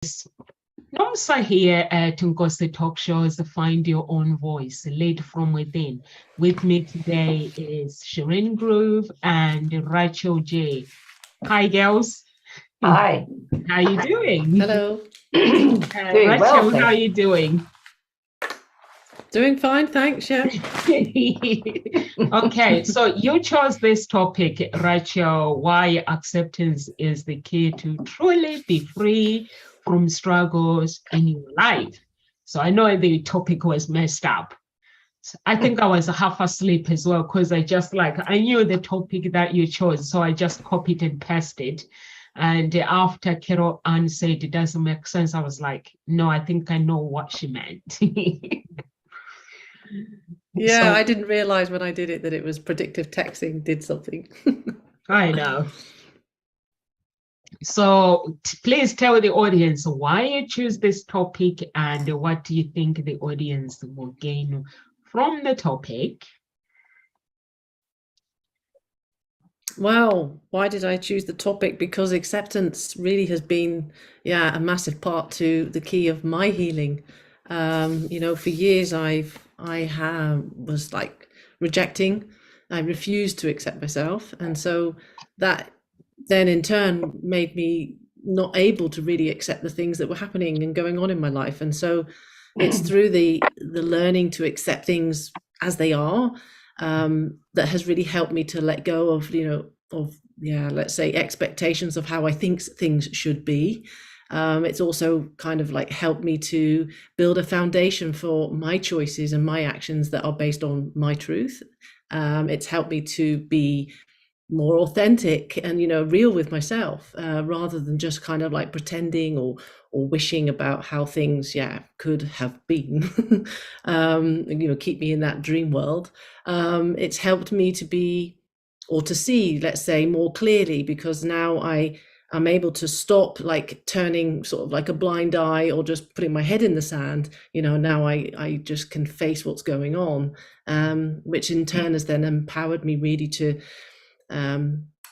Nomsa here at Nkosi Talk Shows, Find Your Own Voice, Lead from Within. With me today is Shireen Groove and Rachel J. Hi, girls. Hi. How you doing? Hello. Doing Rachel, well, how are you doing? Doing fine, thanks. Yeah. Okay, so you chose this topic, Rachel, why acceptance is the key to truly be free from struggles in your life. So I know the topic was messed up. So I think I was half asleep as well because I knew the topic that you chose, so I just copied and pasted. And after Carol Ann said it doesn't make sense, I was like, no, I think I know what she meant. Yeah, So I didn't realize when I did it that it was predictive texting did something. I know. So please tell the audience why you choose this topic and what do you think the audience will gain from the topic. Wow, why did I choose the topic? Because acceptance really has been, a massive part to the key of my healing. For years was like rejecting. I refused to accept myself, and so that then in turn made me not able to really accept the things that were happening and going on in my life. And so it's through the learning to accept things as they are, that has really helped me to let go of let's say expectations of how I think things should be. It's also kind of like helped me to build a foundation for my choices and my actions that are based on my truth. It's helped me to be more authentic and real with myself, rather than just kind of like pretending or wishing about how things could have been. Keep me in that dream world. It's helped me to be, or to see, let's say, more clearly, because now I'm able to stop like turning sort of like a blind eye or just putting my head in the sand. Now I just can face what's going on, which in turn has then empowered me really to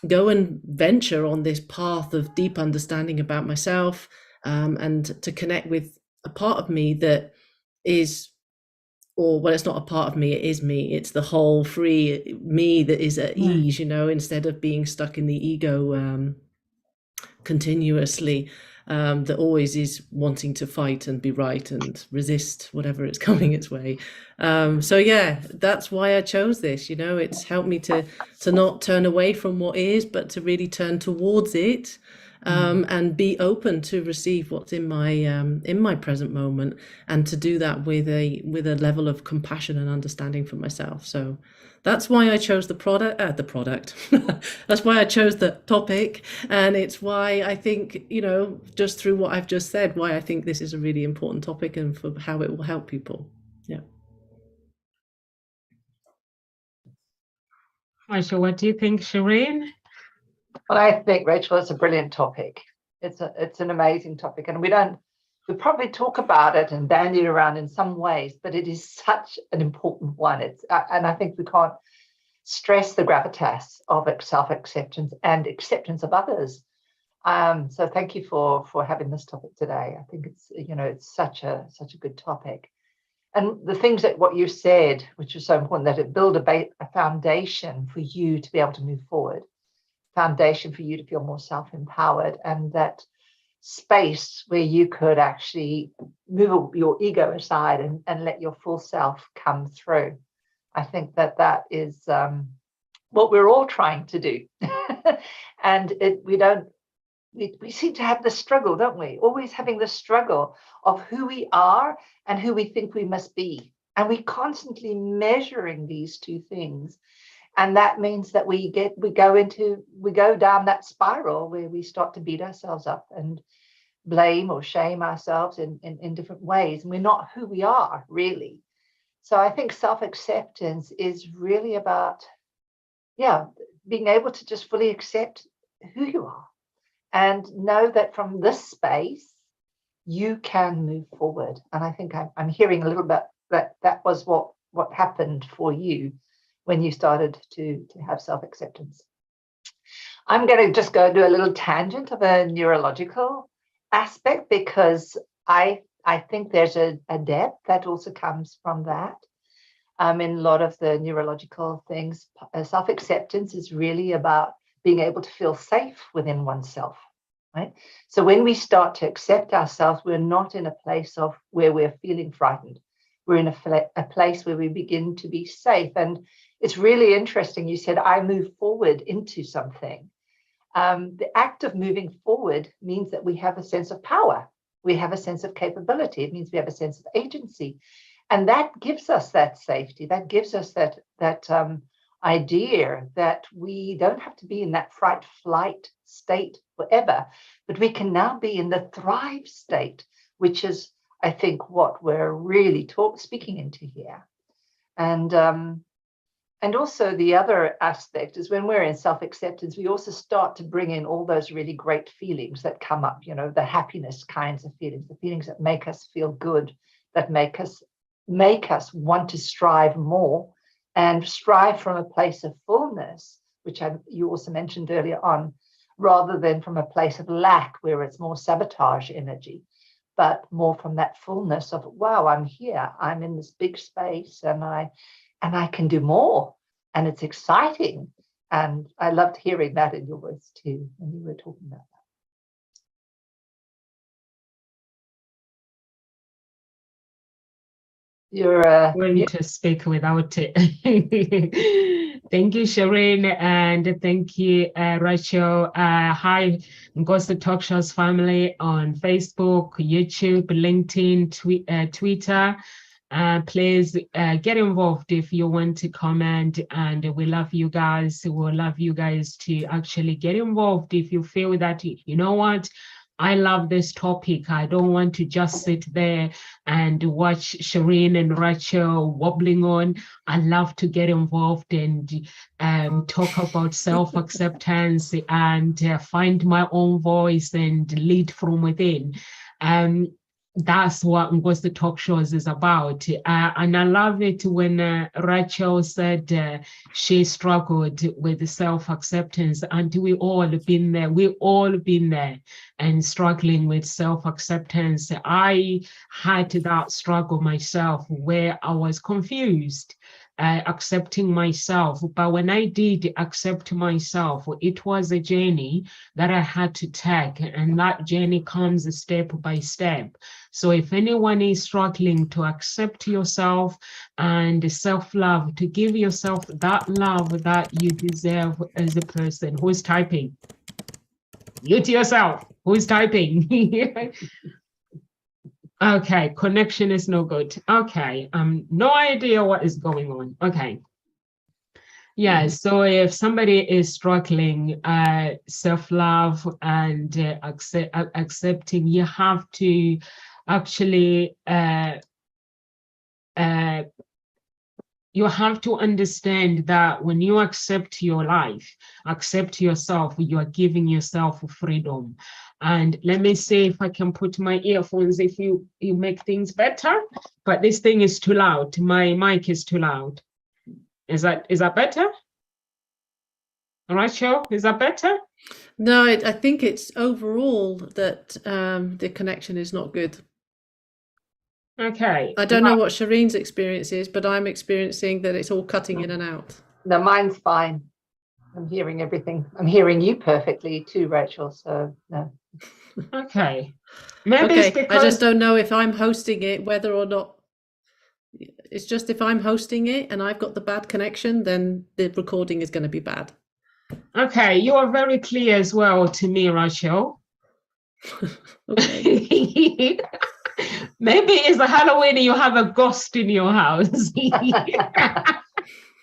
go and venture on this path of deep understanding about myself, and to connect with a part of me that is, it's not a part of me, it is me. It's the whole free me that is at ease, instead of being stuck in the ego continuously, that always is wanting to fight and be right and resist whatever is coming its way. That's why I chose this. It's helped me to not turn away from what is, but to really turn towards it, and be open to receive what's in my present moment, and to do that with a level of compassion and understanding for myself. So that's why I chose the product. That's why I chose the topic, and it's why I think, just through what I've just said, why I think this is a really important topic, and for how it will help people. Yeah. So what do you think, Shireen? Well, I think, Rachel, it's a brilliant topic. It's an amazing topic, and we probably talk about it and bandy it around in some ways, but it is such an important one. And I think we can't stress the gravitas of self-acceptance and acceptance of others. So thank you for having this topic today. I think it's such a good topic. And the things that what you said, which is so important, that it build a foundation for you to be able to move forward, foundation for you to feel more self-empowered, and that space where you could actually move your ego aside and let your full self come through. I think that is what we're all trying to do. And we seem to have the struggle, don't we? Always having the struggle of who we are and who we think we must be. And we constantly measuring these two things. And that means that we go down that spiral where we start to beat ourselves up and blame or shame ourselves in different ways. And we're not who we are, really. So I think self-acceptance is really about, being able to just fully accept who you are and know that from this space, you can move forward. And I think I'm hearing a little bit that was what happened for you when you started to have self-acceptance. I'm going to just go do a little tangent of a neurological aspect because I think there's a depth that also comes from that. In a lot of the neurological things, self-acceptance is really about being able to feel safe within oneself, right? So when we start to accept ourselves, we're not in a place of where we're feeling frightened. We're in a place where we begin to be safe. And it's really interesting. You said, I move forward into something. The act of moving forward means that we have a sense of power. We have a sense of capability. It means we have a sense of agency. And that gives us that safety. That gives us that idea that we don't have to be in that fright flight state forever, but we can now be in the thrive state, which is, I think, what we're really speaking into here. And also the other aspect is when we're in self-acceptance, we also start to bring in all those really great feelings that come up, you know, the happiness kinds of feelings, the feelings that make us feel good, that make us want to strive more and strive from a place of fullness, which you also mentioned earlier on, rather than from a place of lack where it's more sabotage energy, but more from that fullness of, wow, I'm here, I'm in this big space and I can do more, and it's exciting. And I loved hearing that in your words too, when you were talking about that. You're going to speak without it. Thank you, Shireen, and thank you, Rachel. Hi, Ghost Talk Shows family on Facebook, YouTube, LinkedIn, Twitter. Please get involved if you want to comment, and we love you guys. We'll love you guys to actually get involved if you feel that, you know what, I love this topic. I don't want to just sit there and watch Shireen and Rachel wobbling on. I love to get involved and talk about self-acceptance and find my own voice and lead from within. That's what the Talk Shows is about. And I love it when Rachel said she struggled with self-acceptance, and we all been there and struggling with self-acceptance. I had that struggle myself where I was confused. Accepting myself. But when I did accept myself, it was a journey that I had to take, and that journey comes step by step. So if anyone is struggling to accept yourself and self-love, to give yourself that love that you deserve as a person. Who's typing? You to yourself. Who's typing? Okay, connection is no good. Okay, no idea what is going on. Okay. Yeah, so if somebody is struggling, self-love and accepting, you have to actually, you have to understand that when you accept your life, accept yourself, you are giving yourself freedom. And let me see if I can put my earphones, if you make things better, but this thing is too loud. My mic is too loud. Is that better? All right, Cheryl, is that better? No, I think it's overall that the connection is not good. Okay. I don't know what Shireen's experience is, but I'm experiencing that it's all cutting in and out. No, mine's fine. I'm hearing everything. I'm hearing you perfectly too, Rachel. So no. Okay. Maybe okay, it's because I just don't know if I'm hosting it, whether or not. It's just if I'm hosting it and I've got the bad connection, then the recording is going to be bad. Okay, you are very clear as well to me, Rachel. Okay. Maybe it's a Halloween and you have a ghost in your house.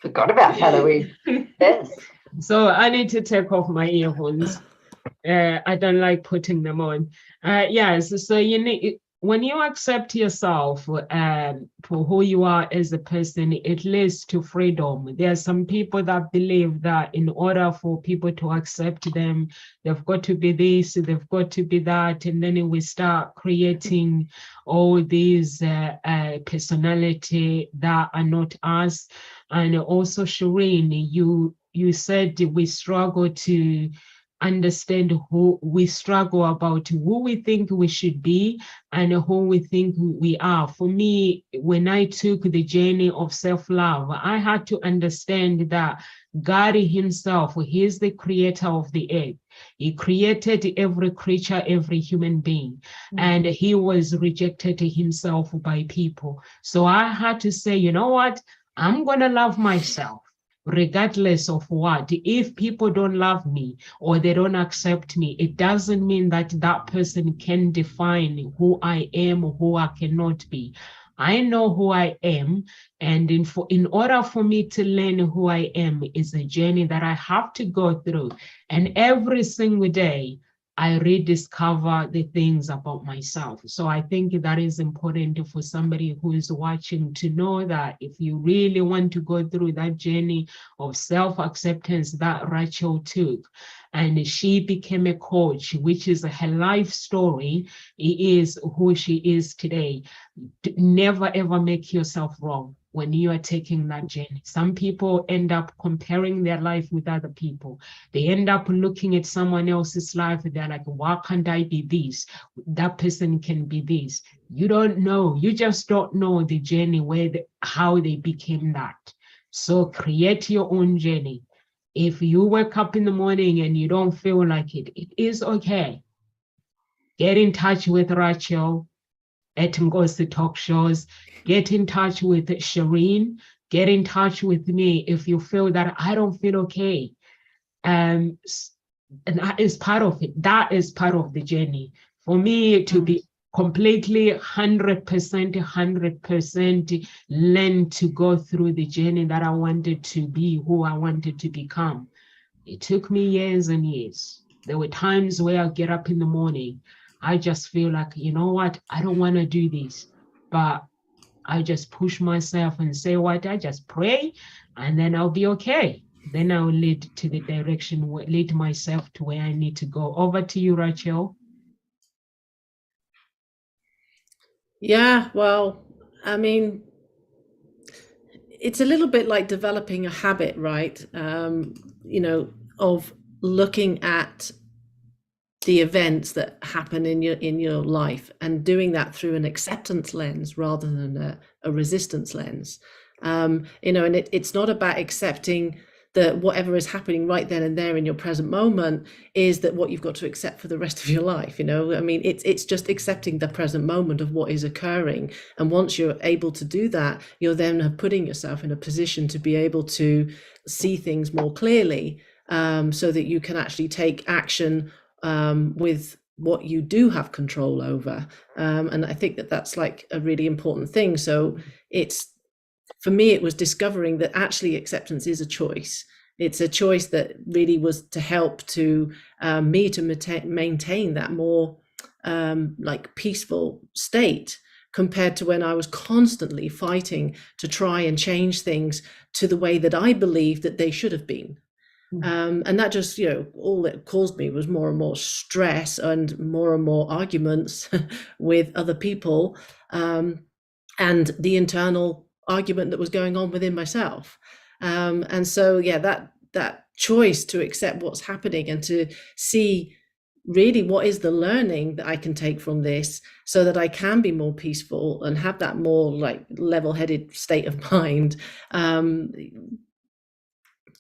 Forgot about Halloween. Yes. So I need to take off my earphones. I don't like putting them on. Yes, so you need, when you accept yourself for who you are as a person, it leads to freedom. There are some people that believe that in order for people to accept them, they've got to be this, they've got to be that, and then we start creating all these personality that are not us. And also, Shireen, you said we struggle to understand who we struggle about, who we think we should be and who we think we are. For me, when I took the journey of self-love, I had to understand that God himself, he is the creator of the earth. He created every creature, every human being, and he was rejected himself by people. So I had to say, you know what? I'm going to love myself regardless of what. If people don't love me or they don't accept me, it doesn't mean that that person can define who I am or who I cannot be. I know who I am, and in order for me to learn who I am is a journey that I have to go through. And every single day, I rediscover the things about myself. So I think that is important for somebody who is watching to know that if you really want to go through that journey of self-acceptance that Rachel took, and she became a coach, which is her life story, it is who she is today. Never ever make yourself wrong when you are taking that journey. Some people end up comparing their life with other people. They end up looking at someone else's life. They're like, why can't I be this? That person can be this. You don't know. You just don't know the journey how they became that. So create your own journey. If you wake up in the morning and you don't feel like it, it is okay. Get in touch with Rachel at Ngozi Talk Shows. Get in touch with Shireen. Get in touch with me if you feel that I don't feel okay. And that is part of it. That is part of the journey. For me to be completely 100% learn to go through the journey that I wanted to be, who I wanted to become. It took me years and years. There were times where I get up in the morning, I just feel like, you know what, I don't want to do this, but I just push myself and say what, I just pray, and then I'll be okay. Then I'll lead to the direction, lead myself to where I need to go. Over to you, Rachel. Yeah, well, I mean, it's a little bit like developing a habit, right? Of looking at the events that happen in your life and doing that through an acceptance lens rather than a resistance lens. And it's not about accepting that whatever is happening right then and there in your present moment is that what you've got to accept for the rest of your life. I mean, it's just accepting the present moment of what is occurring. And once you're able to do that, you're then putting yourself in a position to be able to see things more clearly, so that you can actually take action with what you do have control over. And I think that that's like a really important thing. So for me, it was discovering that actually acceptance is a choice. It's a choice that really was to help to me to maintain that more like peaceful state, compared to when I was constantly fighting to try and change things to the way that I believed that they should have been. And that just, all it caused me was more and more stress and more arguments with other people, and the internal argument that was going on within myself. And so, yeah, that choice to accept what's happening and to see really what is the learning that I can take from this, so that I can be more peaceful and have that more like level-headed state of mind,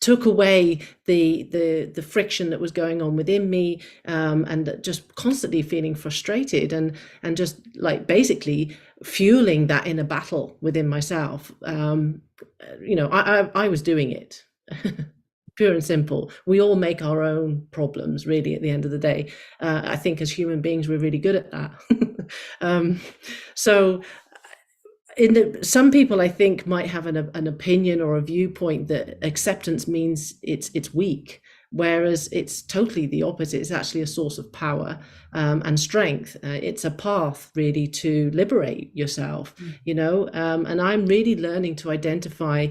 took away the friction that was going on within me, and just constantly feeling frustrated and just like basically fueling that inner battle within myself. I was doing it. Pure and simple. We all make our own problems, really, at the end of the day. I think as human beings, we're really good at that. So some people, I think, might have an opinion or a viewpoint that acceptance means it's weak, whereas it's totally the opposite. It's actually a source of power and strength. It's a path really to liberate yourself, and I'm really learning to identify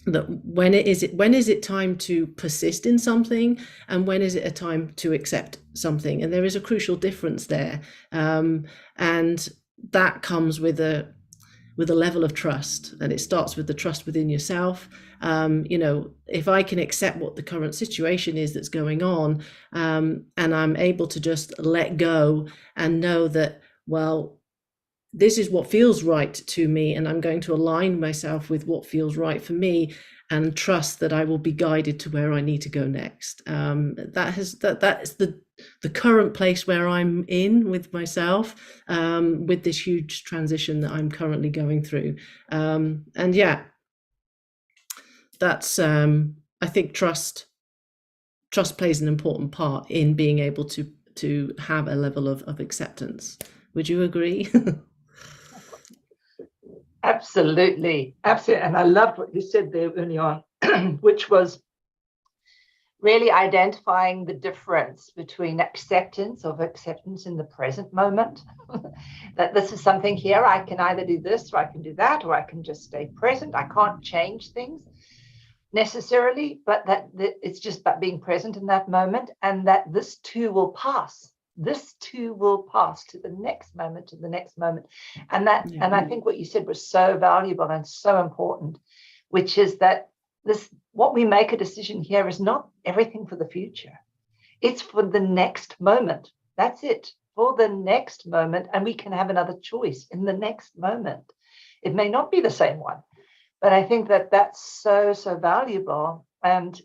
that when is it time to persist in something, and when is it a time to accept something. And there is a crucial difference there, and that comes with with a level of trust, and it starts with the trust within yourself. You know, if I can accept what the current situation is that's going on, and I'm able to just let go and know that, well, this is what feels right to me, and I'm going to align myself with what feels right for me, and trust that I will be guided to where I need to go next. That is the current place where I'm in with myself, with this huge transition that I'm currently going through. And yeah, that's I think trust plays an important part in being able to have a level of acceptance. Would you agree? Absolutely, absolutely. And I loved what you said there early on, which was really identifying the difference between acceptance in the present moment, that this is something here, I can either do this or I can do that, or I can just stay present. I can't change things necessarily, but that it's just about being present in that moment, and that this too will pass. This too will pass to the next moment, to the next moment. And that, and I think what you said was so valuable and so important, which is that this, what we make a decision here is not everything for the future. It's for the next moment. That's it, for the next moment. And we can have another choice in the next moment. It may not be the same one, but I think that that's so, so valuable. And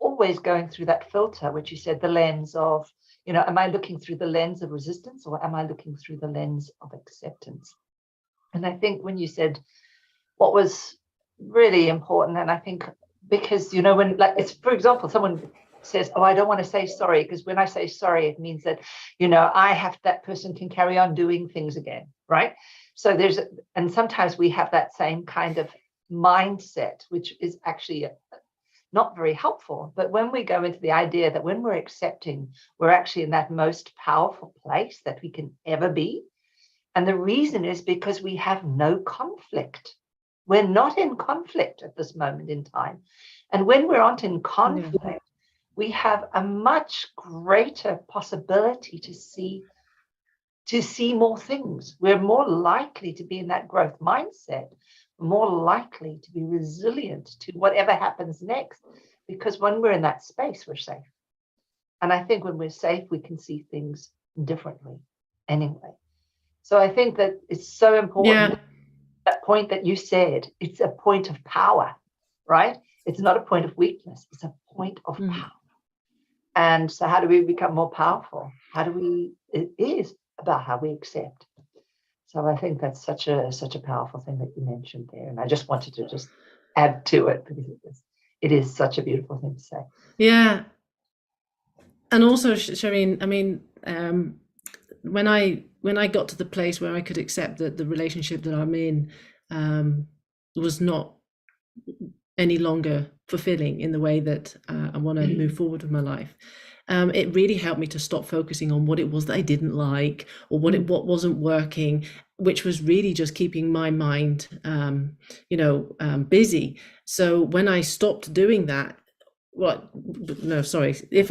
always going through that filter, which you said, the lens of, you know, am I looking through the lens of resistance, or am I looking through the lens of acceptance? And I think when you said what was really important, and I think because, you know, when, like, it's, for example, someone says, oh, I don't want to say sorry, because when I say sorry, it means that, you know, that person can carry on doing things again, right? So and sometimes we have that same kind of mindset, which is actually not very helpful. But when we go into the idea that when we're accepting, we're actually in that most powerful place that we can ever be. And the reason is because we have no conflict. We're not in conflict at this moment in time. And when we're not in conflict, we have a much greater possibility to see more things. We're more likely to be in that growth mindset, more likely to be resilient to whatever happens next, because when we're in that space, we're safe. And I think when we're safe, we can see things differently anyway. So I think that it's so important, that point that you said, it's a point of power, right? It's not a point of weakness, it's a point of power. And so how do we become more powerful? It is about how we accept. So I think that's such a powerful thing that you mentioned there. And I just wanted to just add to it, because it is such a beautiful thing to say. Yeah. And also, Shireen, I mean, when I got to the place where I could accept that the relationship that I'm in was not any longer fulfilling in the way that I want to move forward with my life, it really helped me to stop focusing on what it was that I didn't like, or what wasn't working, which was really just keeping my mind busy. So when I stopped doing that, if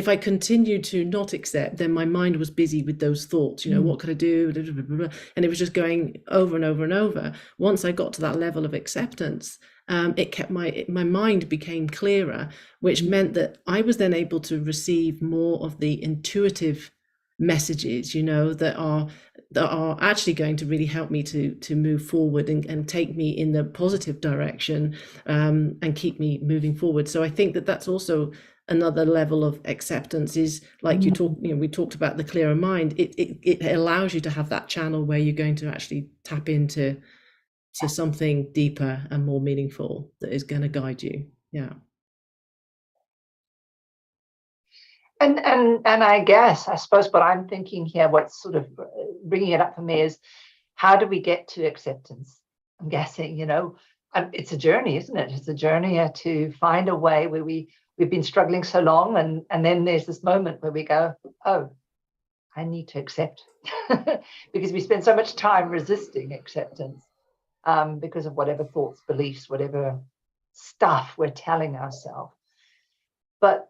I continued to not accept, then my mind was busy with those thoughts, what could I do, and it was just going over and over and over. Once I got to that level of acceptance, it kept my mind became clearer, which meant that I was then able to receive more of the intuitive messages, that are actually going to really help me to move forward and take me in the positive direction, and keep me moving forward. So I think that that's also another level of acceptance, is like we talked about the clearer mind. It allows you to have that channel where you're going to actually tap into something deeper and more meaningful that is going to guide you. Yeah. And I suppose what I'm thinking here, what's sort of bringing it up for me, is how do we get to acceptance? I'm guessing, it's a journey, isn't it? It's a journey to find a way where we've been struggling so long, and then there's this moment where we go, oh, I need to accept, because we spend so much time resisting acceptance, because of whatever thoughts, beliefs, whatever stuff we're telling ourselves. But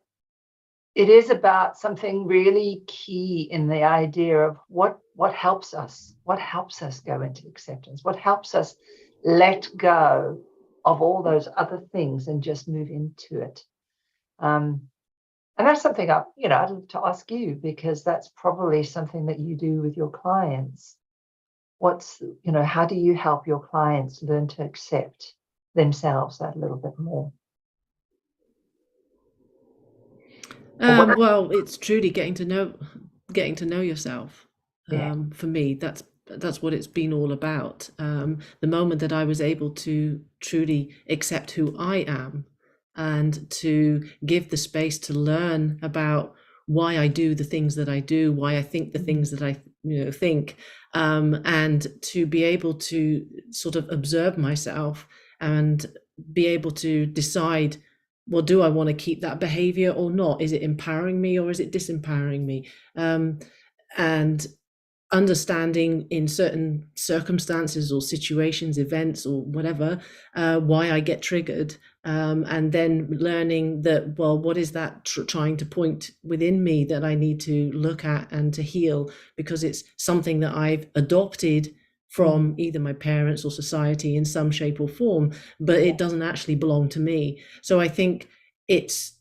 it is about something really key in the idea of what what helps us go into acceptance, what helps us let go of all those other things and just move into it. And that's something I'd love to ask you, because that's probably something that you do with your clients. How do you help your clients learn to accept themselves that little bit more? Well, it's truly getting to know yourself. Yeah. For me, that's what it's been all about. The moment that I was able to truly accept who I am, and to give the space to learn about why I do the things that I do, why I think the things that I think, and to be able to sort of observe myself and be able to decide, well, do I want to keep that behavior or not? Is it empowering me or is it disempowering me? And understanding in certain circumstances or situations, events or whatever, why I get triggered, and then learning that, well, what is that trying to point within me that I need to look at and to heal, because it's something that I've adopted from either my parents or society in some shape or form, but it doesn't actually belong to me. So I think it's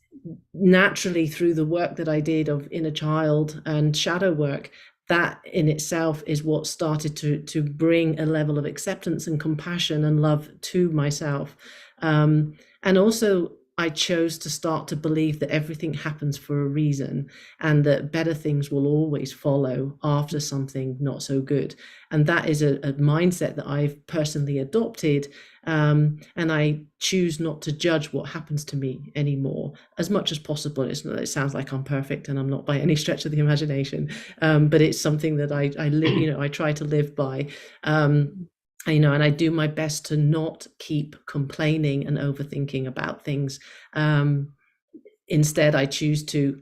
naturally through the work that I did of inner child and shadow work, that in itself is what started to bring a level of acceptance and compassion and love to myself. And also I chose to start to believe that everything happens for a reason, and that better things will always follow after something not so good. And that is a mindset that I've personally adopted. And I choose not to judge what happens to me anymore as much as possible. It sounds like I'm perfect, and I'm not by any stretch of the imagination, but it's something that I live, I try to live by. And I do my best to not keep complaining and overthinking about things. Instead, I choose to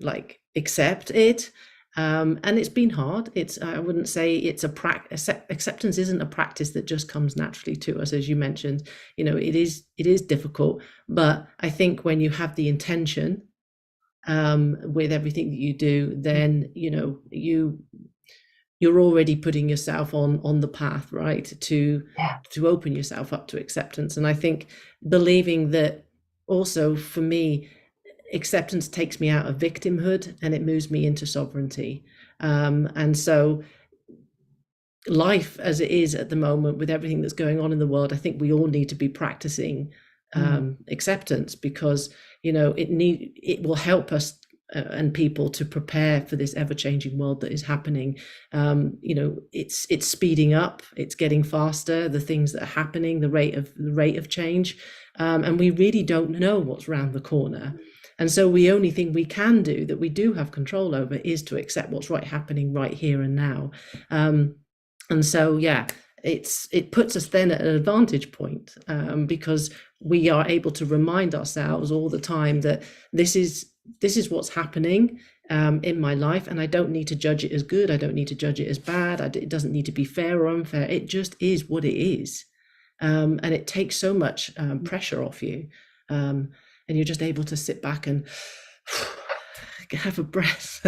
accept it. And it's been hard. I wouldn't say it's a practice. Acceptance isn't a practice that just comes naturally to us, as you mentioned. It is difficult, but I think when you have the intention with everything that you do, then you're already putting yourself on the path, right, to open yourself up to acceptance. And I think believing that, also for me, acceptance takes me out of victimhood and it moves me into sovereignty. And so life as it is at the moment, with everything that's going on in the world, I think we all need to be practicing acceptance, because it will help us and people to prepare for this ever-changing world that is happening. It's speeding up, it's getting faster, the things that are happening, the rate of change, and we really don't know what's around the corner. And so the only thing we can do, that we do have control over, is to accept what's happening right here and now. And so it puts us then at an advantage point, because we are able to remind ourselves all the time that this is what's happening in my life, and I don't need to judge it as good, I don't need to judge it as bad, it doesn't need to be fair or unfair, it just is what it is. And it takes so much pressure off you, and you're just able to sit back and have a breath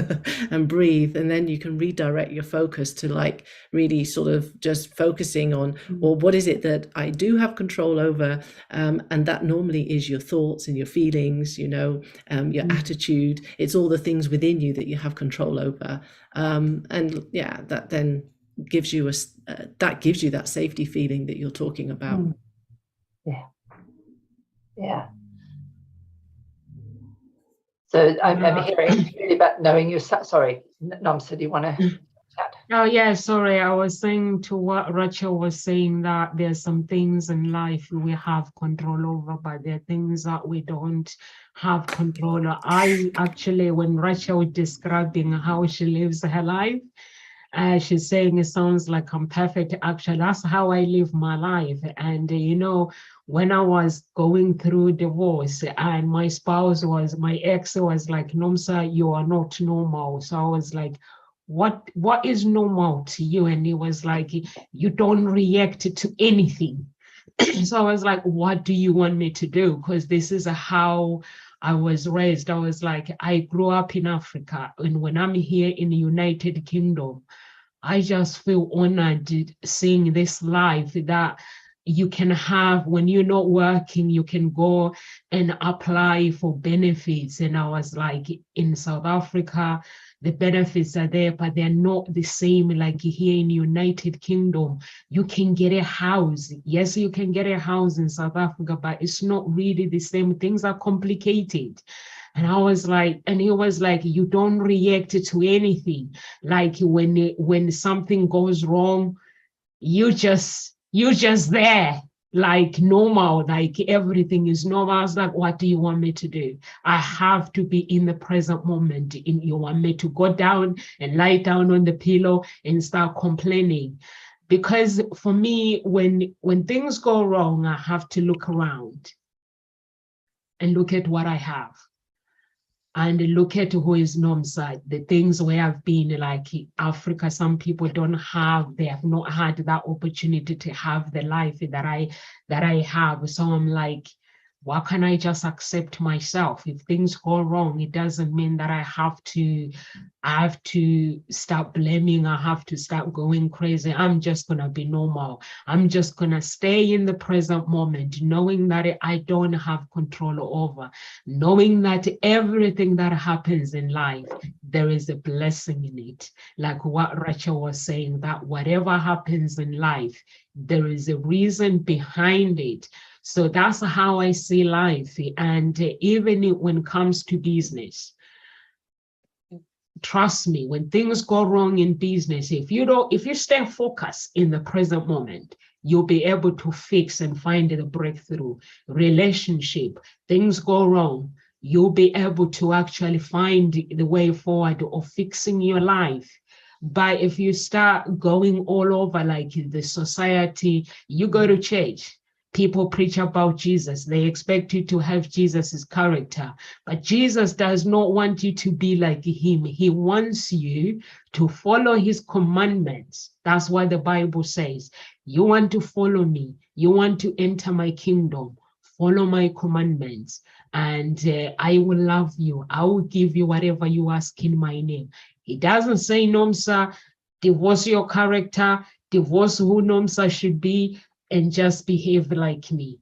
and breathe, and then you can redirect your focus to really sort of just focusing on, well, what is it that I do have control over, and that normally is your thoughts and your feelings, your attitude. It's all the things within you that you have control over, and that then gives you that safety feeling that you're talking about. Yeah. So I'm hearing really about knowing yourself. Sorry, Namsa, do you want to chat? Oh, yeah, sorry. I was saying to what Rachel was saying, that there's some things in life we have control over, but there are things that we don't have control over. I actually, when Rachel was describing how she lives her life, she's saying it sounds like I'm perfect. Actually, that's how I live my life. And, when I was going through divorce and my ex was like, Nomsa, you are not normal. So I was like, what is normal to you? And he was like, you don't react to anything. So I was like, what do you want me to do? Because this is how I was raised. I was like, I grew up in Africa, and when I'm here in the United Kingdom, I just feel honored seeing this life that you can have when you're not working, you can go and apply for benefits. And I was like, in South Africa, the benefits are there, but they're not the same like here in United Kingdom. You can get a house. Yes, you can get a house in South Africa, but it's not really the same. Things are complicated. And I was like, and he was like, you don't react to anything. Like when something goes wrong, you just there, like normal, like everything is normal. I was like, what do you want me to do? I have to be in the present moment. You want me to go down and lie down on the pillow and start complaining? Because for me, when things go wrong, I have to look around and look at what I have and look at who is Nomsa, the things where I've been, like Africa, some people don't have, they have not had that opportunity to have the life that I have. So I'm like, why can't I just accept myself? If things go wrong, it doesn't mean that I have to start blaming. I have to start going crazy. I'm just going to be normal. I'm just going to stay in the present moment, knowing that I don't have control over, knowing that everything that happens in life, there is a blessing in it. Like what Rachel was saying, that whatever happens in life, there is a reason behind it. So that's how I see life. And even when it comes to business, trust me, when things go wrong in business, if you stay focused in the present moment, you'll be able to fix and find the breakthrough. Relationship, things go wrong, you'll be able to actually find the way forward of fixing your life. But if you start going all over like the society, you go to church, people preach about Jesus. They expect you to have Jesus's character, but Jesus does not want you to be like him. He wants you to follow his commandments. That's why the Bible says, you want to follow me, you want to enter my kingdom, follow my commandments, and I will love you. I will give you whatever you ask in my name. He doesn't say, Nomsa, divorce your character, divorce who Nomsa should be, and just behave like me.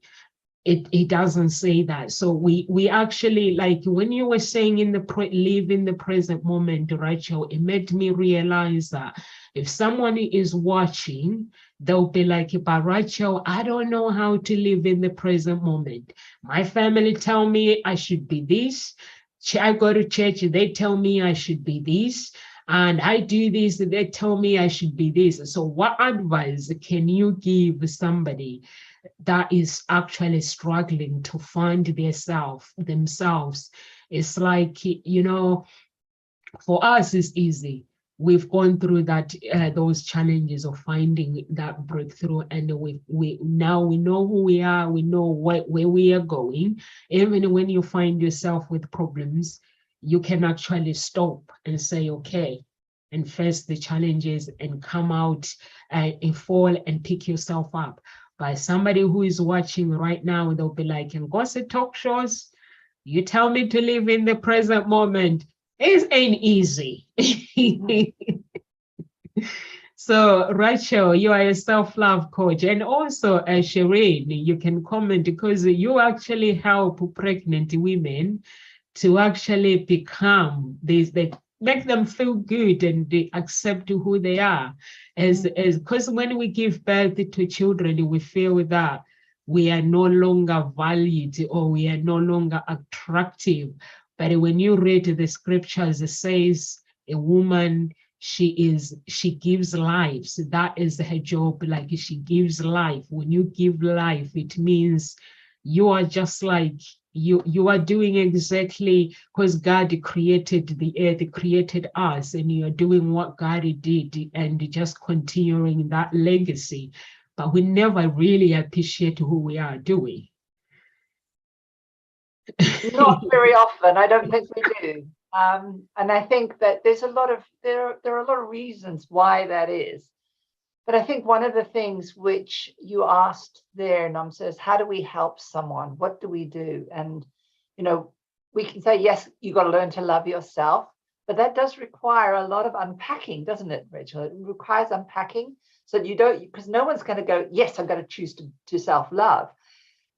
It doesn't say that. So we actually, like when you were saying live in the present moment, Rachel, it made me realize that if someone is watching, they'll be like, but Rachel, I don't know how to live in the present moment. My family tell me I should be this. I go to church, they tell me I should be this. And I do this, they tell me I should be this. So what advice can you give somebody that is actually struggling to find themselves? It's like, for us, it's easy. We've gone through that those challenges of finding that breakthrough, and we now we know who we are, we know where we are going. Even when you find yourself with problems, you can actually stop and say, okay, and face the challenges and come out and fall and pick yourself up. By somebody who is watching right now, they'll be like, in gossip talk shows, you tell me to live in the present moment. It ain't easy. So, Rachel, you are a self-love coach, and also Shireen, you can comment because you actually help pregnant women to actually become these, they make them feel good and they accept who they are. Because when we give birth to children, we feel that we are no longer valued or we are no longer attractive. But when you read the scriptures, it says a woman, she gives life. So that is her job, like she gives life. When you give life, it means you are just like, you are doing exactly, because God created the earth, created us, and you are doing what God did and just continuing that legacy. But we never really appreciate who we are, do we? Not very often. I don't think we do. And I think that there are a lot of reasons why that is. But I think one of the things which you asked there, Nam, says, how do we help someone? What do we do? And, we can say, yes, you got to learn to love yourself. But that does require a lot of unpacking, doesn't it, Rachel? It requires unpacking so that you don't, because no one's going to go, yes, I'm going to choose to self-love.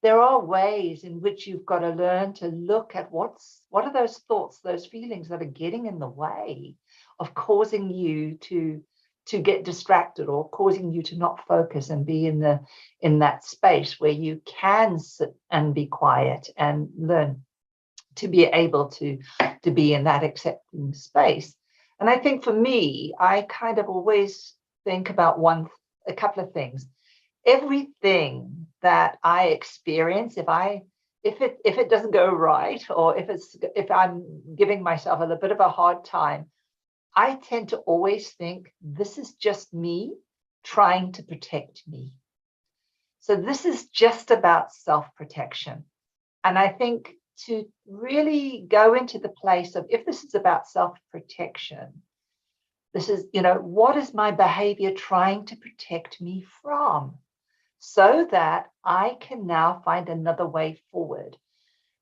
There are ways in which you've got to learn to look at what are those thoughts, those feelings that are getting in the way of causing you to get distracted or causing you to not focus and be in that space where you can sit and be quiet and learn to be able to be in that accepting space. And I think for me, I kind of always think about a couple of things. Everything that I experience, if it doesn't go right, or if I'm giving myself a little bit of a hard time, I tend to always think this is just me trying to protect me. So this is just about self-protection. And I think to really go into the place of, if this is about self-protection, this is, what is my behavior trying to protect me from, so that I can now find another way forward.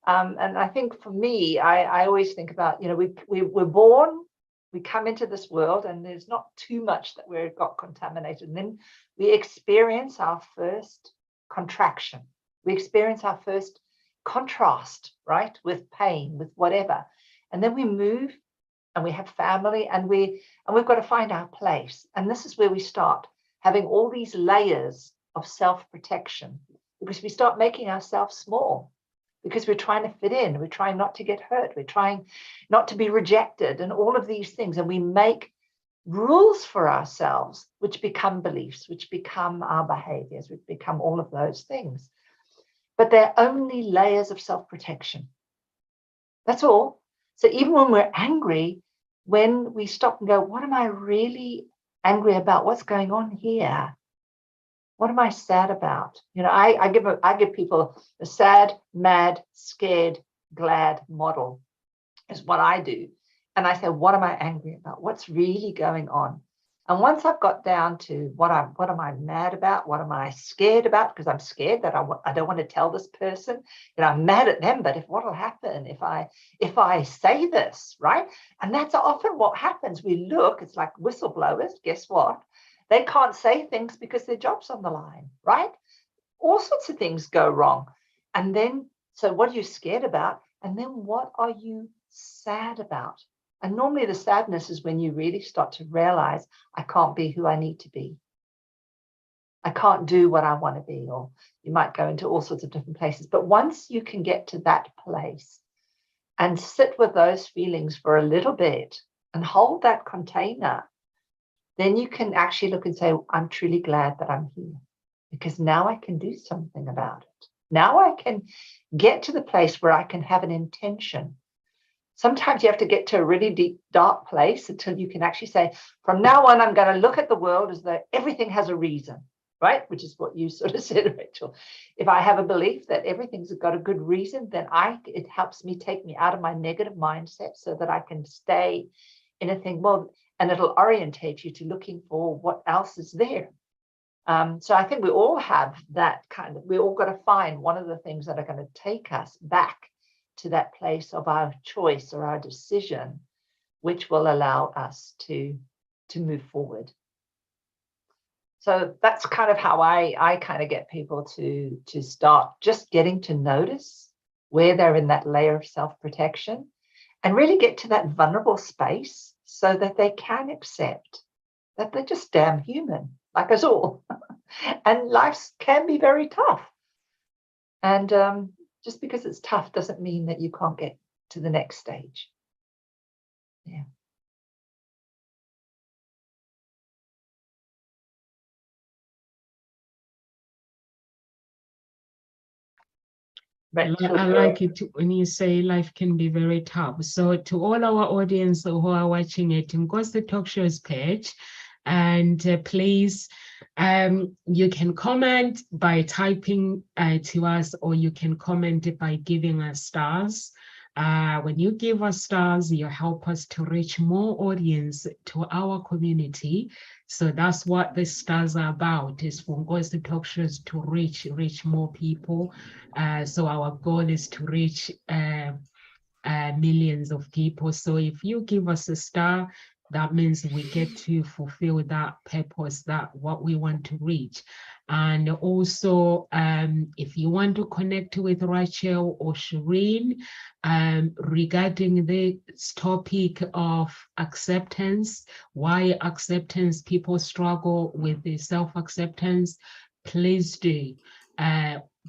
And I think for me, I always think about, we're born, we come into this world, and there's not too much that we've got contaminated. And then we experience our first contraction. We experience our first contrast, right, with pain, with whatever. And then we move and we have family, and we've got to find our place. And this is where we start having all these layers of self-protection, because we start making ourselves small, because we're trying to fit in, we're trying not to get hurt, we're trying not to be rejected, and all of these things. And we make rules for ourselves, which become beliefs, which become our behaviors, which become all of those things. But they're only layers of self-protection. That's all. So even when we're angry, when we stop and go, what am I really angry about? What's going on here? What am I sad about? I give people a sad, mad, scared, glad model is what I do. And I say, what am I angry about? What's really going on? And once I've got down to what am I mad about? What am I scared about? Because I'm scared that I don't want to tell this person. I'm mad at them, but what will happen if I say this, right? And that's often what happens. We look, it's like whistleblowers. Guess what? They can't say things because their job's on the line, right? All sorts of things go wrong. And then, so what are you scared about? And then what are you sad about? And normally the sadness is when you really start to realize, I can't be who I need to be. I can't do what I want to be. Or you might go into all sorts of different places. But once you can get to that place and sit with those feelings for a little bit and hold that container, then you can actually look and say, I'm truly glad that I'm here, because now I can do something about it. Now I can get to the place where I can have an intention. Sometimes you have to get to a really deep, dark place until you can actually say, from now on, I'm going to look at the world as though everything has a reason, right? Which is what you sort of said, Rachel. If I have a belief that everything's got a good reason, then it helps me take me out of my negative mindset so that I can stay in a thing. Well, and it'll orientate you to looking for what else is there. So I think we all have that we all got to find one of the things that are going to take us back to that place of our choice or our decision, which will allow us to move forward. So that's kind of how I kind of get people to start just getting to notice where they're in that layer of self-protection and really get to that vulnerable space so that they can accept that they're just damn human, like us all. And life can be very tough. And just because it's tough doesn't mean that you can't get to the next stage. Yeah. I like it when you say life can be very tough. So to all our audience who are watching it, go to the Talk Shows page, and please, you can comment by typing to us, or you can comment by giving us stars. When you give us stars, you help us to reach more audience to our community. So that's what the stars are about, is for Goes to Talk Shows to reach more people. So our goal is to reach millions of people. So if you give us a star, that means we get to fulfill that purpose, that what we want to reach. And also, if you want to connect with Rachel or Shireen regarding this topic of acceptance, why acceptance, people struggle with the self-acceptance, please do.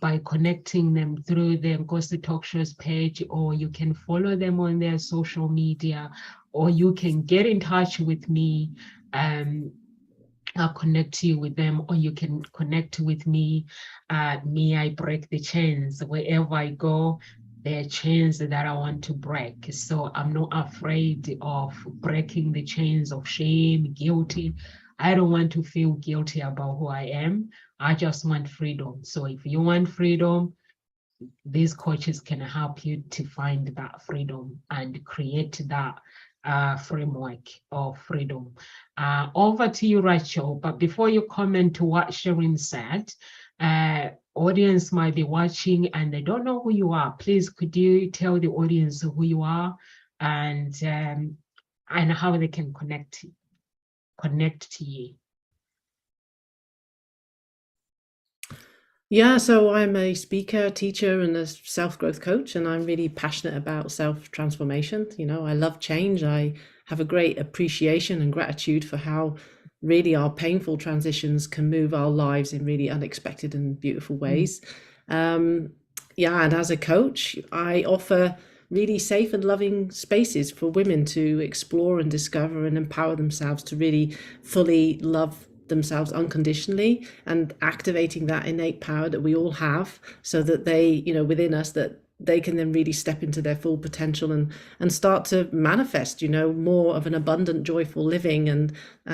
By connecting them through the Nkosi Talk Shows page, or you can follow them on their social media, or you can get in touch with me. I'll connect you with them, or you can connect with me. I break the chains. Wherever I go, there are chains that I want to break. So I'm not afraid of breaking the chains of shame, guilty. I don't want to feel guilty about who I am. I just want freedom. So if you want freedom, these coaches can help you to find that freedom and create that framework of freedom. Over to you, Rachel. But before you comment to what Shireen said, audience might be watching and they don't know who you are. Please, could you tell the audience who you are and how they can connect to you? Yeah, so I'm a speaker, teacher, and a self-growth coach, and I'm really passionate about self-transformation. You know, I love change. I have a great appreciation and gratitude for how really our painful transitions can move our lives in really unexpected and beautiful ways. Yeah, and as a coach, I offer really safe and loving spaces for women to explore and discover and empower themselves to really fully love themselves unconditionally, and activating that innate power that we all have, so that they, you know, within us, that they can then really step into their full potential and start to manifest, you know, more of an abundant, joyful living, and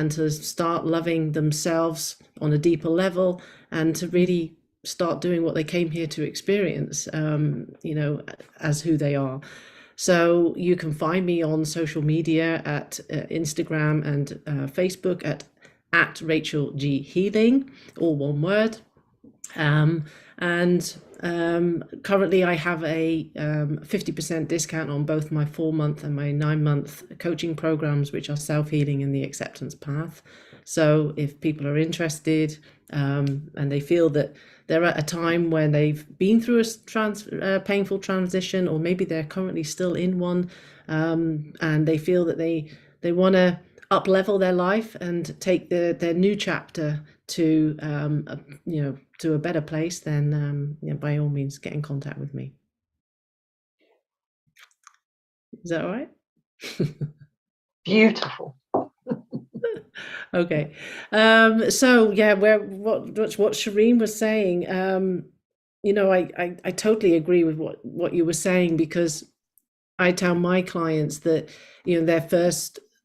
to start loving themselves on a deeper level, and to really start doing what they came here to experience, you know, as who they are. So you can find me on social media at Instagram and Facebook at Rachel G Healing, all one word. Currently I have a 50% discount on both my 4-month and my 9-month coaching programs, which are self-healing and the acceptance path. So if people are interested and they feel that they're at a time when they've been through a painful transition, or maybe they're currently still in one, and they feel that they want to up-level their life and take their new chapter to you know, to a better place, then yeah, by all means get in contact with me. Is that all right? Beautiful. Okay. So yeah, what Shireen was saying, you know, I totally agree with what you were saying, because I tell my clients that, you know,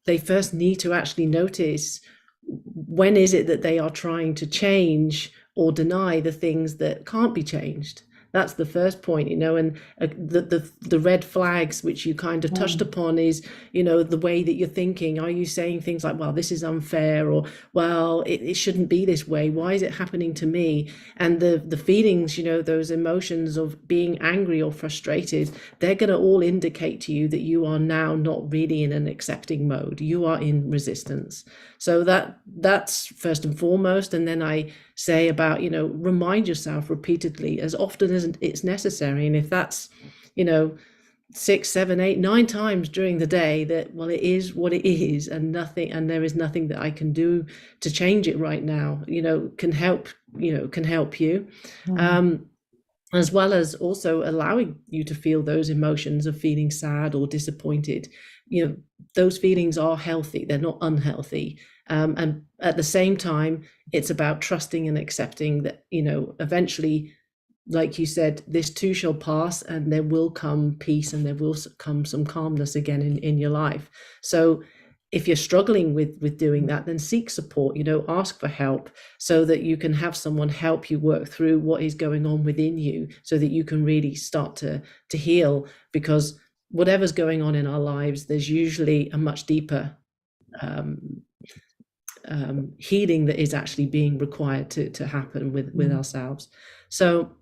they first need to actually notice when is it that they are trying to change or deny the things that can't be changed. That's the first point, you know, and the red flags, which you kind of touched upon, is, you know, the way that you're thinking. Are you saying things like, well, this is unfair, or, well, it shouldn't be this way. Why is it happening to me? And the feelings, you know, those emotions of being angry or frustrated, they're going to all indicate to you that you are now not really in an accepting mode. You are in resistance. So that's first and foremost. And then I say about, you know, remind yourself repeatedly as often as it's necessary. And if that's, you know, 6, 7, 8, 9 times during the day, that, well, it is what it is, and there is nothing that I can do to change it right now, you know, can help you. As well as also allowing you to feel those emotions of feeling sad or disappointed. You know, those feelings are healthy, they're not unhealthy. And at the same time, it's about trusting and accepting that, you know, eventually, like you said, this too shall pass, and there will come peace, and there will come some calmness again in your life. So if you're struggling with doing that, then seek support, you know, ask for help, so that you can have someone help you work through what is going on within you, so that you can really start to heal. Because whatever's going on in our lives, there's usually a much deeper healing that is actually being required to happen with ourselves. So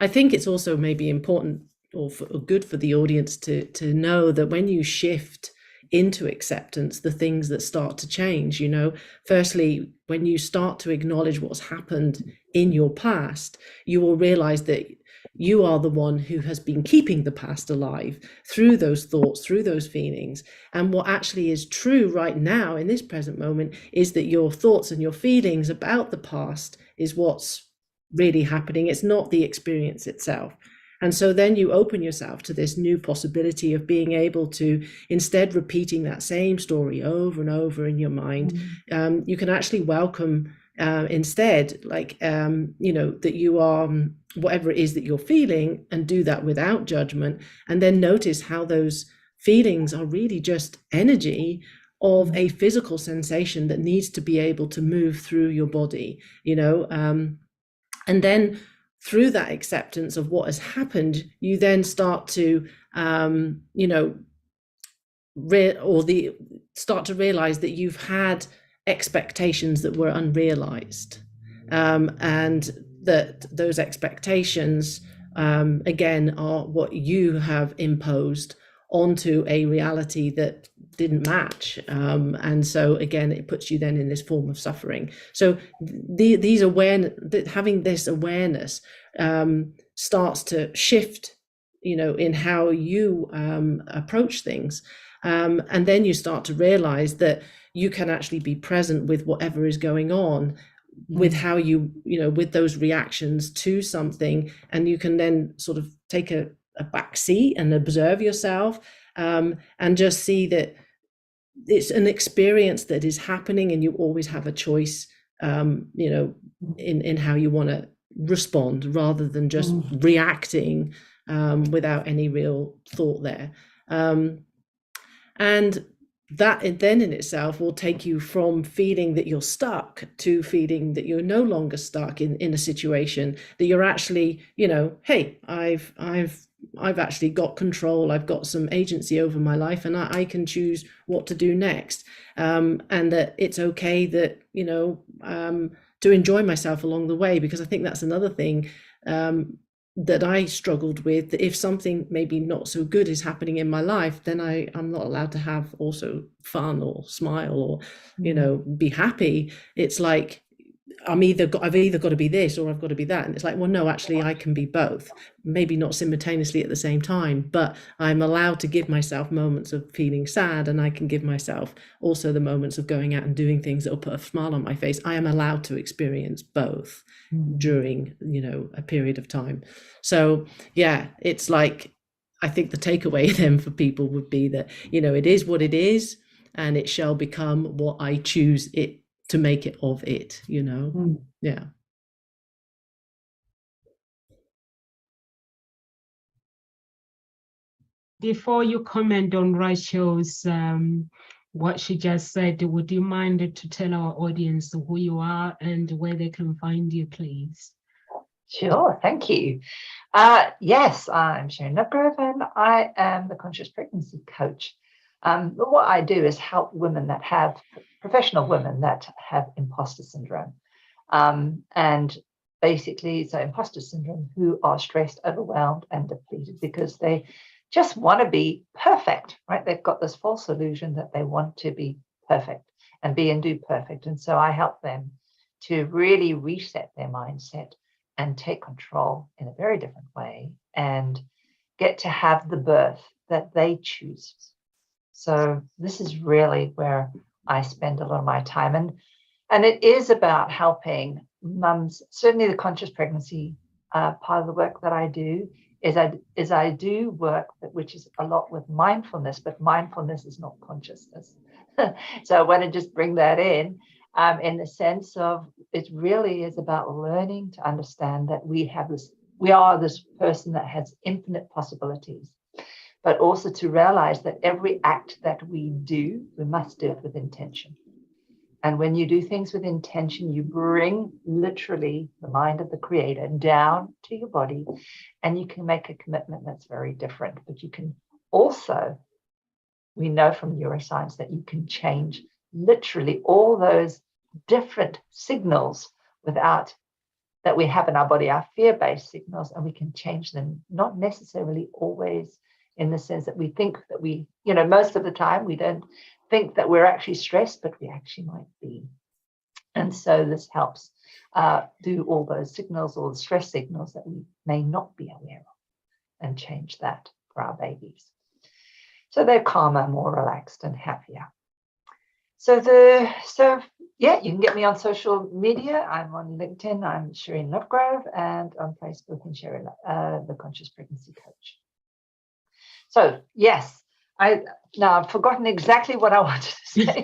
I think it's also maybe important or good for the audience to know that when you shift into acceptance, the things that start to change, firstly, when you start to acknowledge what's happened in your past, you will realize that you are the one who has been keeping the past alive through those thoughts, through those feelings. And what actually is true right now in this present moment is that your thoughts and your feelings about the past is what's really happening. It's not the experience itself. And so then you open yourself to this new possibility of being able to, instead repeating that same story over and over in your mind, you can actually welcome instead, that you are whatever it is that you're feeling, and do that without judgment. And then notice how those feelings are really just energy of a physical sensation that needs to be able to move through your body, and then through that acceptance of what has happened, you then start to, start to realize that you've had expectations that were unrealized, and that those expectations, again, are what you have imposed onto a reality that didn't match, and so again it puts you then in this form of suffering. So these having this awareness starts to shift, in how you approach things, and then you start to realize that you can actually be present with whatever is going on, with how you with those reactions to something, and you can then sort of take a back seat and observe yourself, and just see that it's an experience that is happening, and you always have a choice, in how you want to respond, rather than just reacting without any real thought there. And that then in itself will take you from feeling that you're stuck to feeling that you're no longer stuck in a situation, that you're actually, hey, I've actually got control, I've got some agency over my life, and I can choose what to do next, and that it's okay that, to enjoy myself along the way, because I think that's another thing that I struggled with, that if something maybe not so good is happening in my life, then I'm not allowed to have also fun or smile or, be happy. It's like, I've either got to be this or I've got to be that. And it's like, well, no, actually I can be both, maybe not simultaneously at the same time, but I'm allowed to give myself moments of feeling sad, and I can give myself also the moments of going out and doing things that will put a smile on my face. I am allowed to experience both during, a period of time. So yeah, it's like, I think the takeaway then for people would be that, it is what it is, and it shall become what I choose it to make it of it, yeah. Before you comment on Rachel's what she just said, would you mind to tell our audience who you are and where they can find you, please? Sure, thank you. Yes, I'm Sharon Lovegrove, and I am the Conscious Pregnancy Coach. But what I do is help women that have, professional women that have imposter syndrome. And basically, so imposter syndrome, who are stressed, overwhelmed, and depleted because they just want to be perfect, right? They've got this false illusion that they want to be perfect and be and do perfect. And so I help them to really reset their mindset and take control in a very different way and get to have the birth that they choose. So this is really where I spend a lot of my time. And it is about helping mums. Certainly the conscious pregnancy part of the work that I do is I do work which is a lot with mindfulness, but mindfulness is not consciousness. So I want to just bring that in the sense of, it really is about learning to understand that we are this person that has infinite possibilities, but also to realize that every act that we do, we must do it with intention. And when you do things with intention, you bring literally the mind of the creator down to your body, and you can make a commitment that's very different. But you can also, we know from neuroscience that you can change literally all those different signals without that we have in our body are fear-based signals, and we can change them, not necessarily always in the sense that we think that we, most of the time we don't think that we're actually stressed, but we actually might be. And so this helps do all those signals, all the stress signals that we may not be aware of, and change that for our babies. So they're calmer, more relaxed, and happier. So yeah, you can get me on social media. I'm on LinkedIn. I'm Shireen Lovegrove, and on Facebook, and Shireen, the Conscious Pregnancy Coach. So yes, I've forgotten exactly what I wanted to say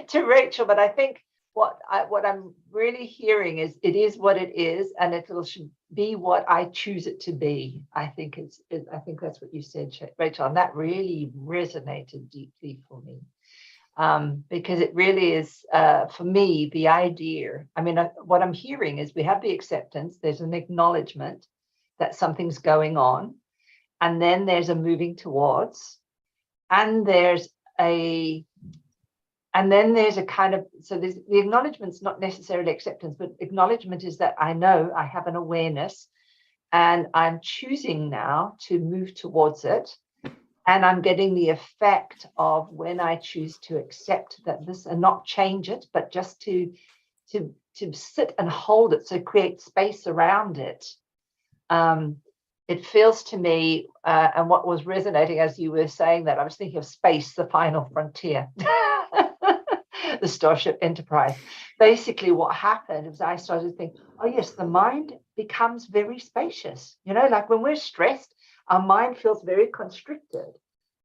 to Rachel, but I think what I'm really hearing is it is what it is, and it should be what I choose it to be. I think that's what you said, Rachel, and that really resonated deeply for me, because it really is for me the idea. I mean, what I'm hearing is we have the acceptance. There's an acknowledgement that something's going on, and then there's a moving towards, and there's a kind of, so there's the acknowledgement's not necessarily acceptance, but acknowledgement is that I know I have an awareness, and I'm choosing now to move towards it, and I'm getting the effect of when I choose to accept that this, and not change it, but just to sit and hold it, so create space around it. It feels to me, and what was resonating as you were saying that, I was thinking of space, the final frontier, the Starship Enterprise. Basically, what happened was I started to think, oh yes, the mind becomes very spacious. Like when we're stressed, our mind feels very constricted.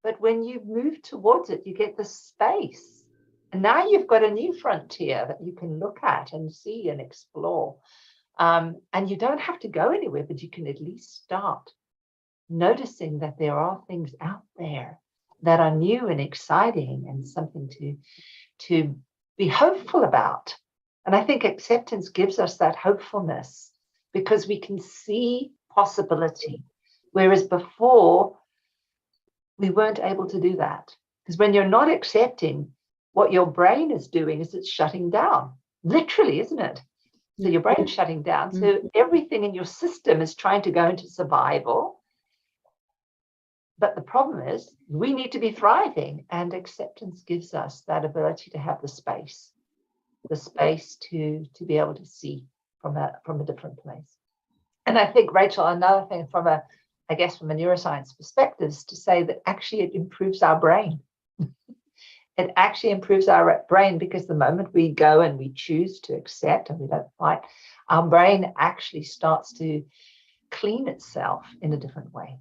But when you move towards it, you get the space. And now you've got a new frontier that you can look at and see and explore. And you don't have to go anywhere, but you can at least start noticing that there are things out there that are new and exciting, and something to be hopeful about. And I think acceptance gives us that hopefulness, because we can see possibility, whereas before we weren't able to do that. Because when you're not accepting, what your brain is doing is it's shutting down, literally, isn't it? So your brain's shutting down. So everything in your system is trying to go into survival. But the problem is we need to be thriving, and acceptance gives us that ability to have the space to be able to see from a different place. And I think, Rachel, another thing from a neuroscience perspective is to say that actually it improves our brain. It actually improves our brain, because the moment we go and we choose to accept and we don't fight, our brain actually starts to clean itself in a different way.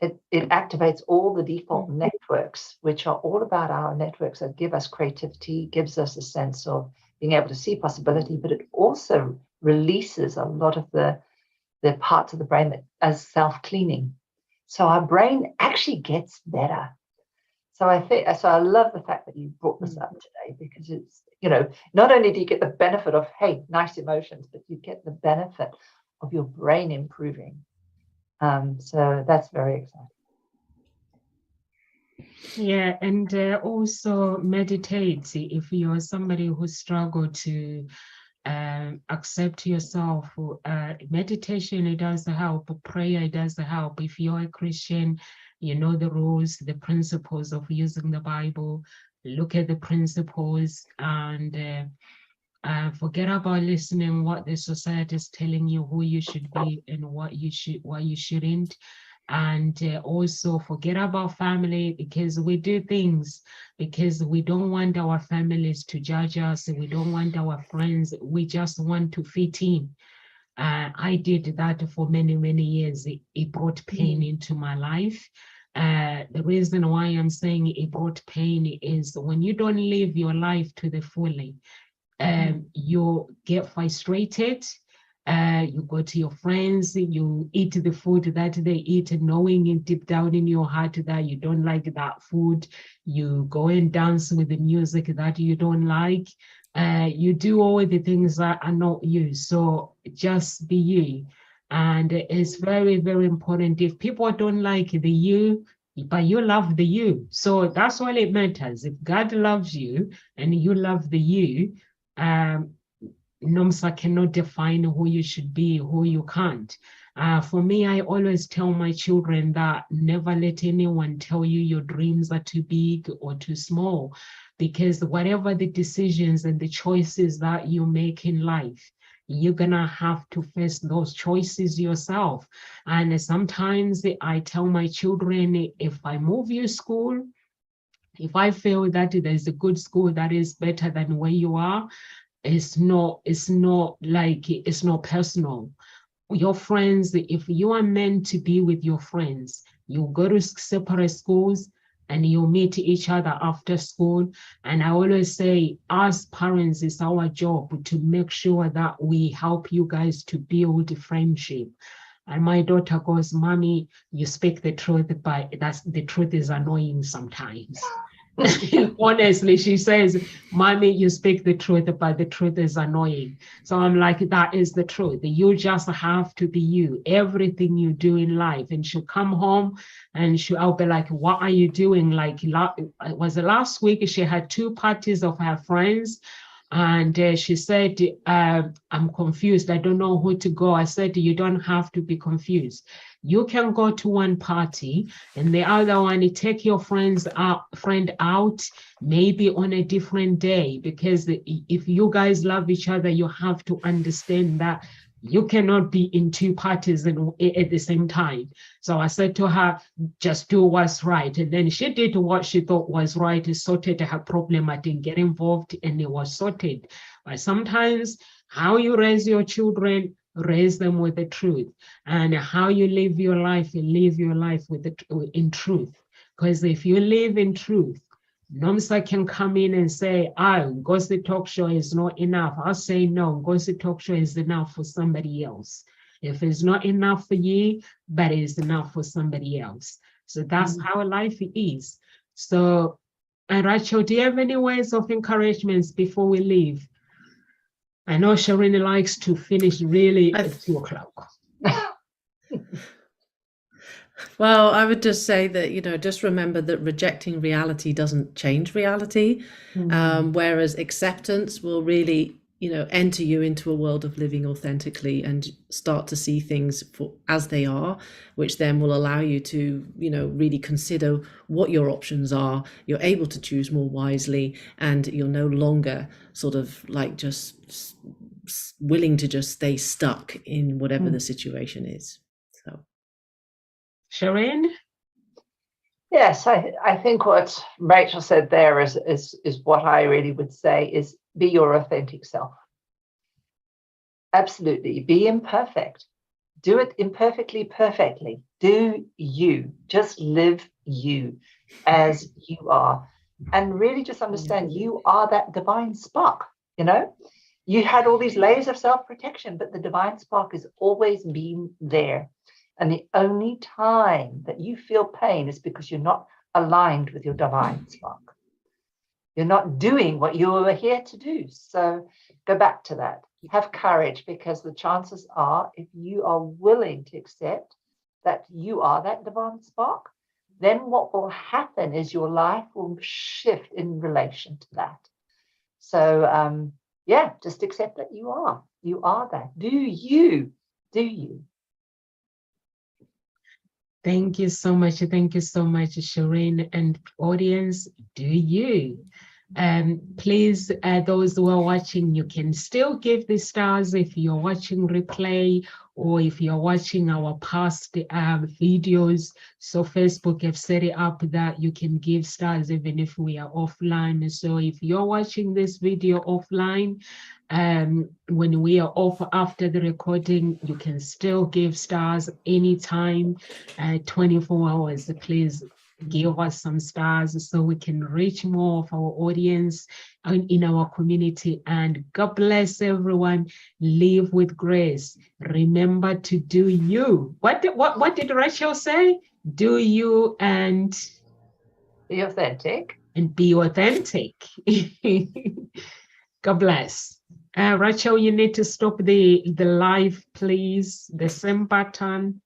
It activates all the default networks, which are all about our networks that give us creativity, gives us a sense of being able to see possibility, but it also releases a lot of the parts of the brain that as self-cleaning. So our brain actually gets better. So I love the fact that you brought this up today, because it's, not only do you get the benefit of, hey, nice emotions, but you get the benefit of your brain improving. So that's very exciting. Yeah, and also meditate. If you're somebody who struggle to accept yourself, meditation, it does help. Prayer, it does help. If you're a Christian, you know the rules, the principles of using the Bible. Look at the principles, and forget about listening what the society is telling you, who you should be and what you shouldn't. And also forget about family, because we do things because we don't want our families to judge us. We don't want our friends. We just want to fit in. I did that for many, many years. It brought pain into my life. The reason why I'm saying it brought pain is when you don't live your life to the fully, you get frustrated. You go to your friends, you eat the food that they eat, knowing in deep down in your heart that you don't like that food. You go and dance with the music that you don't like. You do all the things that are not you. So just be you. And it's very, very important. If people don't like the you, but you love the you. So that's all it matters. If God loves you and you love the you, NOMSA cannot define who you should be, who you can't. For me, I always tell my children that never let anyone tell you your dreams are too big or too small, because whatever the decisions and the choices that you make in life, you're gonna have to face those choices yourself. And sometimes I tell my children, if I move you school, if I feel that there's a good school that is better than where you are, it's not personal. Your friends, if you are meant to be with your friends, you go to separate schools and you meet each other after school. And I always say, as parents, it's our job to make sure that we help you guys to build a friendship. And my daughter goes, "Mommy, you speak the truth, but the truth is annoying sometimes." Honestly, she says, "Mommy, you speak the truth, but the truth is annoying." So I'm like, that is the truth. You just have to be you, everything you do in life. And she'll come home and I'll be like, "What are you doing?" Like, was it last week? She had 2 parties of her friends. And she said, "I'm confused. I don't know who to go." I said, "You don't have to be confused. You can go to one party and the other one, you take your friend out, maybe on a different day, because if you guys love each other, you have to understand that you cannot be in 2 parties at the same time." So I said to her, "Just do what's right." And then she did what she thought was right, sorted her problem. I didn't get involved and it was sorted. But sometimes how you raise your children, raise them with the truth. And how you live your life with in truth. Because if you live in truth, NOMSA can come in and say, Ngozi Talk Show is not enough. I'll say, no, Ngozi Talk Show is enough for somebody else. If it's not enough for you, but it's enough for somebody else. So that's how life is. So, and Rachel, do you have any words of encouragements before we leave? I know Sharina likes to finish really at 2 o'clock. Well, I would just say that, just remember that rejecting reality doesn't change reality, whereas acceptance will really, enter you into a world of living authentically and start to see things as they are, which then will allow you to, really consider what your options are. You're able to choose more wisely, and you're no longer sort of like just willing to just stay stuck in whatever the situation is. So. Shireen? Yes, I think what Rachel said there is what I really would say is be your authentic self. Absolutely. Be imperfect. Do it imperfectly, perfectly. Do you. Just live you as you are. And really just understand you are that divine spark, You had all these layers of self-protection, but the divine spark has always been there. And the only time that you feel pain is because you're not aligned with your divine spark. You're not doing what you were here to do. So go back to that. Have courage, because the chances are, if you are willing to accept that you are that divine spark, then what will happen is your life will shift in relation to that. So, just accept that you are that. Do you. Thank you so much. Thank you so much, Shireen, and audience. Do you? Please, those who are watching, you can still give the stars if you're watching replay or if you're watching our past videos. So Facebook have set it up that you can give stars even if we are offline. So if you're watching this video offline, when we are off after the recording, you can still give stars anytime, 24 hours. Please give us some stars so we can reach more of our audience in our community. And God bless everyone. Live with grace. Remember to do you. What did Rachel say? Do you and be authentic. And be authentic. God bless. Rachel, you need to stop the live, please. The same button.